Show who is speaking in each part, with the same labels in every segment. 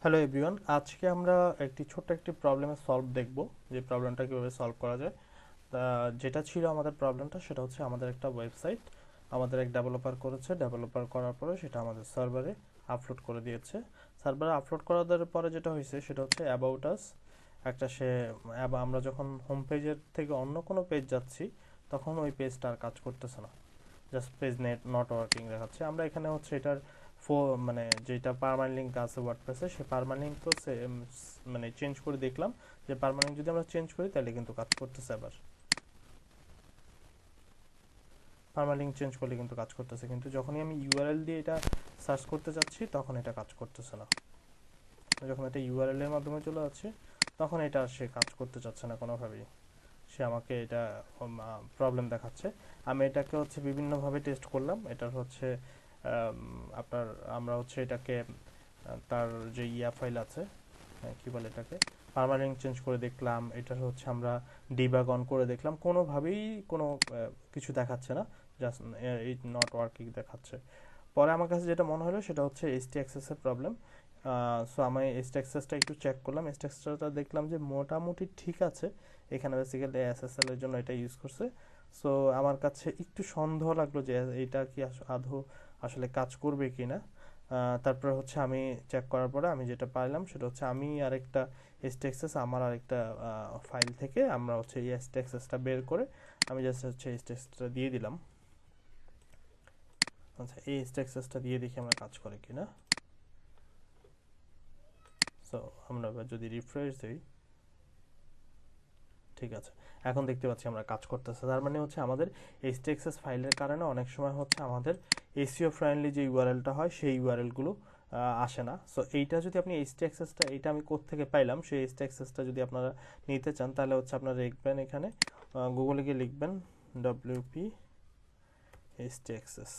Speaker 1: Hello everyone, আজকে আমরা ছোট্ট একটি প্রবলেমের সলভ দেখব, যে প্রবলেমটা কীভাবে সলভ করা যায়। তা যেটা ছিল আমাদের প্রবলেমটা, সেটা হচ্ছে আমাদের একটা ওয়েবসাইট আমাদের এক ডেভেলপার করেছে। ডেভেলপার করার পরে সেটা আমাদের সার্ভারে আপলোড করে দিয়েছে। সার্ভারে আপলোড করার পরে যেটা হয়েছে সেটা হচ্ছে অ্যাবাউট আস একটা সে আমরা যখন হোম পেজের থেকে অন্য কোনো পেজ যাচ্ছি তখন ওই পেজটা আর কাজ করতেছে না, জাস্ট পেজ নট ওয়ার্কিং দেখাচ্ছে। আমরা এখানে হচ্ছে এটার মানে যেটা পার্মানেন্ট লিঙ্ক আছে ওয়ার্ডপ্রেসে, সেই পার্মানেন্ট মানে চেঞ্জ করে দেখলাম যে পার্মানেন্ট যদি আমরা চেঞ্জ করি তাহলে কিন্তু কাজ করতেছে। আবার পার্মালিঙ্ক চেঞ্জ করলে কিন্তু কাজ করতেছে, কিন্তু যখনই আমি ইউআরএল দিয়ে এটা সার্চ করতে যাচ্ছি তখন এটা কাজ করতেছে না। যখন এটা ইউআরএল এর মাধ্যমে চলে যাচ্ছে তখন এটা সে কাজ করতে চাচ্ছে না কোনোভাবেই। সে আমাকে এটা প্রবলেম দেখাচ্ছে। আমি এটাকে হচ্ছে বিভিন্নভাবে টেস্ট করলাম। এটার হচ্ছে আপনার আমরা হচ্ছে এটাকে তার যে ফাইল আছে, কি বলে এটাকে, পার্মানেন্ট চেঞ্জ করে দেখলাম। এটার হচ্ছে আমরা ডিবাগ অন করে দেখলাম, কোনোভাবেই কোনো কিছু দেখাচ্ছে না, জাস্ট এই নট ওয়ার্কিং দেখাচ্ছে। পরে আমার কাছে যেটা মনে হলো সেটা হচ্ছে এসটি অ্যাক্সেসের প্রবলেম। সো আমি এসটি অ্যাক্সেসটা একটু চেক করলাম, এসটি অ্যাক্সেসটা দেখলাম যে মোটামুটি ঠিক আছে। এখানে বেসিক্যালি এসএসএল এর জন্য এটা ইউজ করছে। সো আমার কাছে একটু সন্দেহ লাগলো যে এটা কি আদৌ আসলে কাজ করবে কি না। তারপরে হচ্ছে আমি চেক করার পরে আমি যেটা পাইলাম সেটা হচ্ছে আমি আরেকটা এসটি অ্যাক্সেস আমার আরেকটা ফাইল থেকে আমরা হচ্ছে এই এসটি অ্যাক্সেসটা বের করে আমি জাস্ট হচ্ছে এসটি অ্যাক্সেসটা দিয়ে দিলাম। আচ্ছা, এই এসটি অ্যাক্সেসটা দিয়ে দেখি আমরা কাজ করে কিনা। সো আমরা যদি রিফ্রেশ দিই, ঠিক আছে, এখন দেখতে পাচ্ছি আমরা কাজ করতেছে। তার মানে হচ্ছে আমাদের htaccess ফাইলের কারণে অনেক সময় হচ্ছে আমাদের এসইও ফ্রেন্ডলি যে ইউআরএলটা হয় সেই ইউআরএলগুলো আসে না। সো এইটা যদি আপনি htaccessটা, এটা আমি কোত্থেকে পাইলাম, সেই htaccessটা যদি আপনারা নিতে চান তাহলে হচ্ছে আপনারা লিখবেন এখানে গুগলে গিয়ে লিখবেন wp htaccess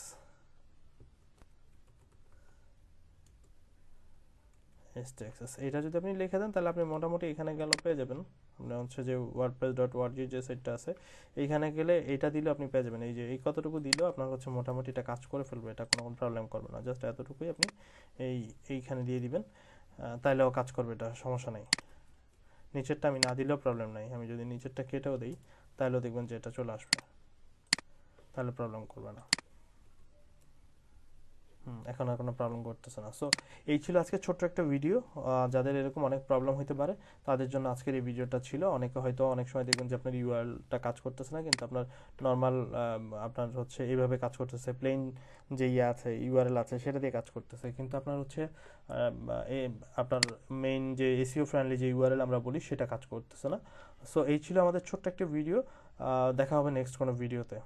Speaker 1: এটা যদি আপনি লিখে দেন তাহলে আপনি মোটামুটি এখানে গেলে পেয়ে যাবেন। আপনার হচ্ছে যে wordpress.org যে সাইটটা আছে, এইখানে গেলে এটা দিলে আপনি পেয়ে যাবেন। এই যে এই কতটুকু দিলেও আপনার হচ্ছে মোটামুটি এটা কাজ করে ফেলবে, এটা কোনো প্রবলেম করবে না। জাস্ট এতটুকুই আপনি এইখানে দিয়ে দিবেন, তাইলেও কাজ করবে, এটা সমস্যা নেই। নিচেরটা আমি না দিলেও প্রবলেম নাই, আমি যদি নিচেরটা কেটেও দিই তাহলেও দেখবেন যে এটা চলে আসবে, তাহলে প্রবলেম করবে না। এখন আর কোনো প্রবলেম করতেছে না। সো এই ছিল আজকে ছোট্ট একটা ভিডিও। যাদের এরকম অনেক প্রবলেম হতে পারে তাদের জন্য আজকের এই ভিডিওটা ছিল। অনেকে হয়তো অনেক সময় দেখবেন যে আপনার ইউআরএলটা কাজ করতেছে না, কিন্তু আপনার নর্মাল আপনার হচ্ছে এইভাবে কাজ করতেছে, প্লেন যে আছে ইউআরএল আছে সেটা দিয়ে কাজ করতেছে, কিন্তু আপনার হচ্ছে আপনার মেইন যে এসইও ফ্রেন্ডলি যে ইউআরএল আমরা বলি সেটা কাজ করতেছে না। সো এই ছিল আমাদের ছোট্ট একটা ভিডিও। দেখা হবে নেক্সট কোনো ভিডিওতে।